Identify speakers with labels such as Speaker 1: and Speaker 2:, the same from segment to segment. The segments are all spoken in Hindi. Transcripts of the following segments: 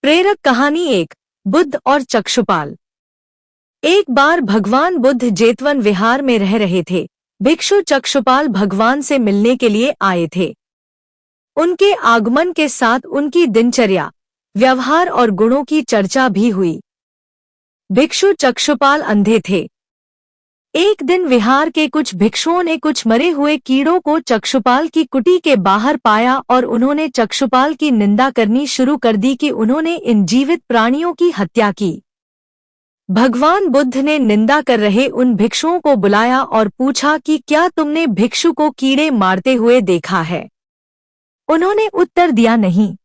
Speaker 1: प्रेरक कहानी 1। बुद्ध और चक्षुपाल। एक बार भगवान बुद्ध जेतवन विहार में रह रहे थे। भिक्षु चक्षुपाल भगवान से मिलने के लिए आए थे। उनके आगमन के साथ उनकी दिनचर्या, व्यवहार और गुणों की चर्चा भी हुई। भिक्षु चक्षुपाल अंधे थे। एक दिन विहार के कुछ भिक्षुओं ने कुछ मरे हुए कीड़ों को चक्षुपाल की कुटी के बाहर पाया और उन्होंने चक्षुपाल की निंदा करनी शुरू कर दी कि उन्होंने इन जीवित प्राणियों की हत्या की। भगवान बुद्ध ने निंदा कर रहे उन भिक्षुओं को बुलाया और पूछा कि क्या तुमने भिक्षु को कीड़े मारते हुए देखा है? उन्होंने उत्तर दिया नहीं।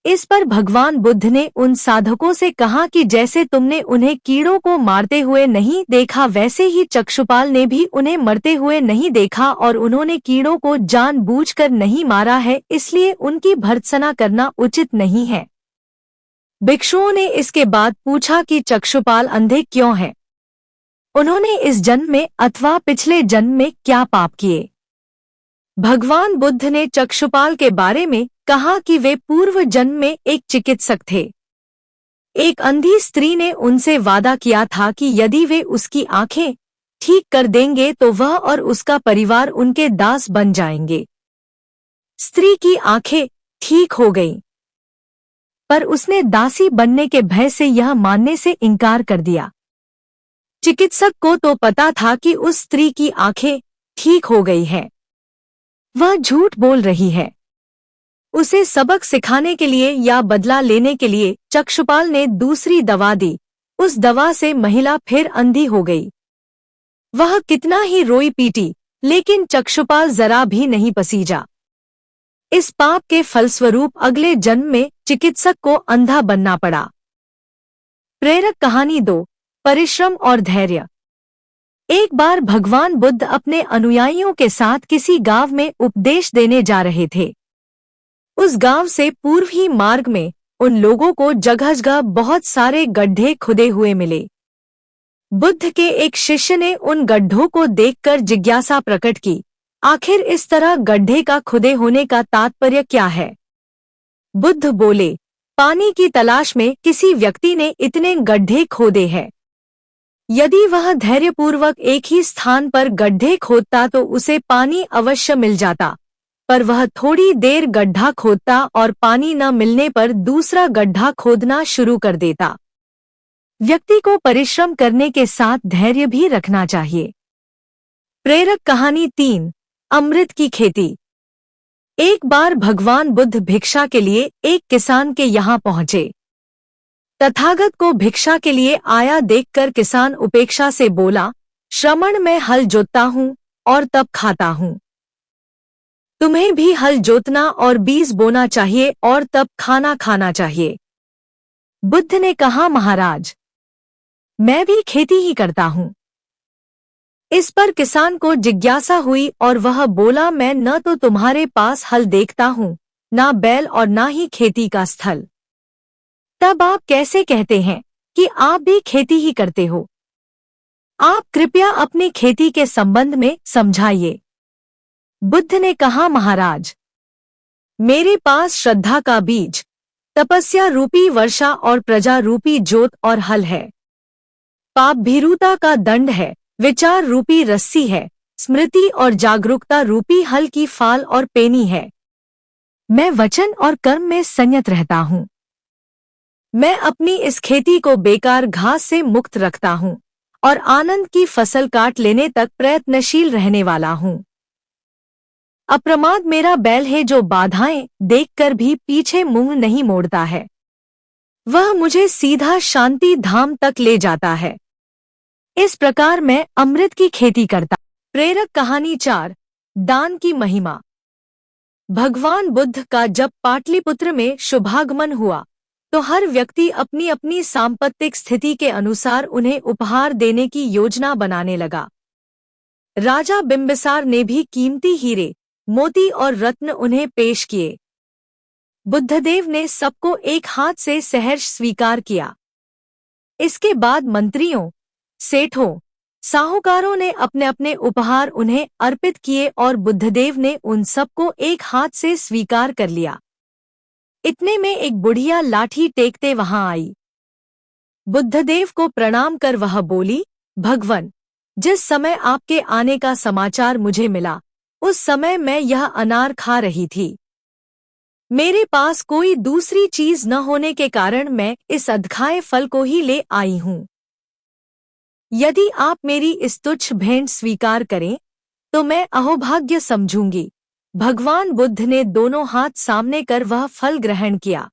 Speaker 1: इस पर भगवान बुद्ध ने उन साधकों से कहा कि जैसे तुमने उन्हें कीड़ों को मारते हुए नहीं देखा, वैसे ही चक्षुपाल ने भी उन्हें मरते हुए नहीं देखा और उन्होंने कीड़ों को जानबूझकर नहीं मारा है, इसलिए उनकी भर्त्सना करना उचित नहीं है। भिक्षुओं ने इसके बाद पूछा कि चक्षुपाल अंधे क्यों हैं? उन्होंने इस जन्म में अथवा पिछले जन्म में क्या पाप किए? भगवान बुद्ध ने चक्षुपाल के बारे में कहा कि वे पूर्व जन्म में एक चिकित्सक थे। एक अंधी स्त्री ने उनसे वादा किया था कि यदि वे उसकी आंखें ठीक कर देंगे तो वह और उसका परिवार उनके दास बन जाएंगे। स्त्री की आंखें ठीक हो गईं, पर उसने दासी बनने के भय से यह मानने से इनकार कर दिया। चिकित्सक को तो पता था कि उस स्त्री की आंखें ठीक हो गई है, वह झूठ बोल रही है। उसे सबक सिखाने के लिए या बदला लेने के लिए चक्षुपाल ने दूसरी दवा दी। उस दवा से महिला फिर अंधी हो गई। वह कितना ही रोई पीटी, लेकिन चक्षुपाल जरा भी नहीं पसीजा। इस पाप के फलस्वरूप अगले जन्म में चिकित्सक को अंधा बनना पड़ा। प्रेरक कहानी 2। परिश्रम और धैर्य। एक बार भगवान बुद्ध अपने अनुयायियों के साथ किसी गांव में उपदेश देने जा रहे थे। उस गांव से पूर्व ही मार्ग में उन लोगों को जगह जगह बहुत सारे गड्ढे खुदे हुए मिले। बुद्ध के एक शिष्य ने उन गड्ढों को देखकर जिज्ञासा प्रकट की, आखिर इस तरह गड्ढे का खुदे होने का तात्पर्य क्या है? बुद्ध बोले, पानी की तलाश में किसी व्यक्ति ने इतने गड्ढे खोदे हैं। यदि वह धैर्यपूर्वक एक ही स्थान पर गड्ढे खोदता तो उसे पानी अवश्य मिल जाता, पर वह थोड़ी देर गड्ढा खोदता और पानी न मिलने पर दूसरा गड्ढा खोदना शुरू कर देता। व्यक्ति को परिश्रम करने के साथ धैर्य भी रखना चाहिए। प्रेरक कहानी 3। अमृत की खेती। एक बार भगवान बुद्ध भिक्षा के लिए एक किसान के यहाँ पहुँचे। तथागत को भिक्षा के लिए आया देखकर किसान उपेक्षा से बोला, श्रमण मैं हल जोतता हूँ और तब खाता हूँ। तुम्हें भी हल जोतना और बीज बोना चाहिए और तब खाना खाना चाहिए। बुद्ध ने कहा, महाराज, मैं भी खेती ही करता हूँ। इस पर किसान को जिज्ञासा हुई और वह बोला, मैं न तो तुम्हारे पास हल देखता हूँ, ना बैल और ना ही खेती का स्थल। तब आप कैसे कहते हैं कि आप भी खेती ही करते हो? आप कृपया अपनी खेती के संबंध में समझाइए। बुद्ध ने कहा, महाराज, मेरे पास श्रद्धा का बीज, तपस्या रूपी वर्षा और प्रजा रूपी जोत और हल है। पाप भीरुता का दंड है, विचार रूपी रस्सी है, स्मृति और जागरूकता रूपी हल की फाल और पेनी है। मैं वचन और कर्म में संयत रहता हूँ। मैं अपनी इस खेती को बेकार घास से मुक्त रखता हूँ और आनंद की फसल काट लेने तक प्रयत्नशील रहने वाला हूँ। अप्रमाद मेरा बैल है जो बाधाएं देखकर भी पीछे मुंह नहीं मोड़ता है। वह मुझे सीधा शांति धाम तक ले जाता है। इस प्रकार मैं अमृत की खेती करता। प्रेरक कहानी 4। दान की महिमा। भगवान बुद्ध का जब पाटलिपुत्र में शुभागमन हुआ तो हर व्यक्ति अपनी अपनी सांपत्तिक स्थिति के अनुसार उन्हें उपहार देने की योजना बनाने लगा। राजा बिंबिसार ने भी कीमती हीरे, मोती और रत्न उन्हें पेश किए। बुद्धदेव ने सबको एक हाथ से सहर्ष स्वीकार किया। इसके बाद मंत्रियों, सेठों, साहूकारों ने अपने अपने उपहार उन्हें अर्पित किए और बुद्धदेव ने उन सबको एक हाथ से स्वीकार कर लिया। इतने में एक बुढ़िया लाठी टेकते वहां आई। बुद्धदेव को प्रणाम कर वह बोली, भगवन, जिस समय आपके आने का समाचार मुझे मिला उस समय मैं यह अनार खा रही थी। मेरे पास कोई दूसरी चीज न होने के कारण मैं इस अधखाए फल को ही ले आई हूं। यदि आप मेरी इस तुच्छ भेंट स्वीकार करें तो मैं अहोभाग्य समझूंगी। भगवान बुद्ध ने दोनों हाथ सामने कर वह फल ग्रहण किया।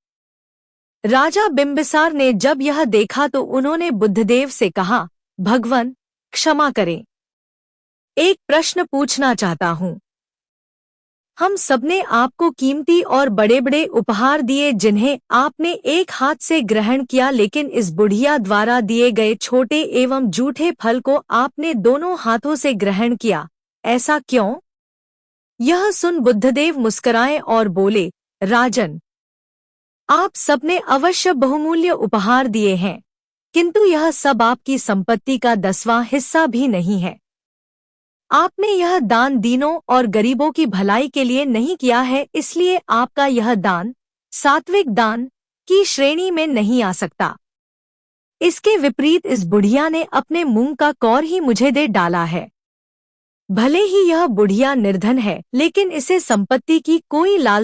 Speaker 1: राजा बिंबिसार ने जब यह देखा तो उन्होंने बुद्धदेव से कहा, भगवन, क्षमा करें, एक प्रश्न पूछना चाहता हूं। हम सबने आपको कीमती और बड़े बड़े उपहार दिए जिन्हें आपने एक हाथ से ग्रहण किया, लेकिन इस बुढ़िया द्वारा दिए गए छोटे एवं जूठे फल को आपने दोनों हाथों से ग्रहण किया, ऐसा क्यों? यह सुन बुद्धदेव मुस्कुराए और बोले, राजन, आप सबने अवश्य बहुमूल्य उपहार दिए हैं, किंतु यह सब आपकी संपत्ति का 10वां हिस्सा भी नहीं है। आपने यह दान दीनों और गरीबों की भलाई के लिए नहीं किया है, इसलिए आपका यह दान सात्विक दान की श्रेणी में नहीं आ सकता। इसके विपरीत इस बुढ़िया ने अपने मुंह का कौर ही मुझे दे डाला है। भले ही यह बुढ़िया निर्धन है, लेकिन इसे संपत्ति की कोई लालसा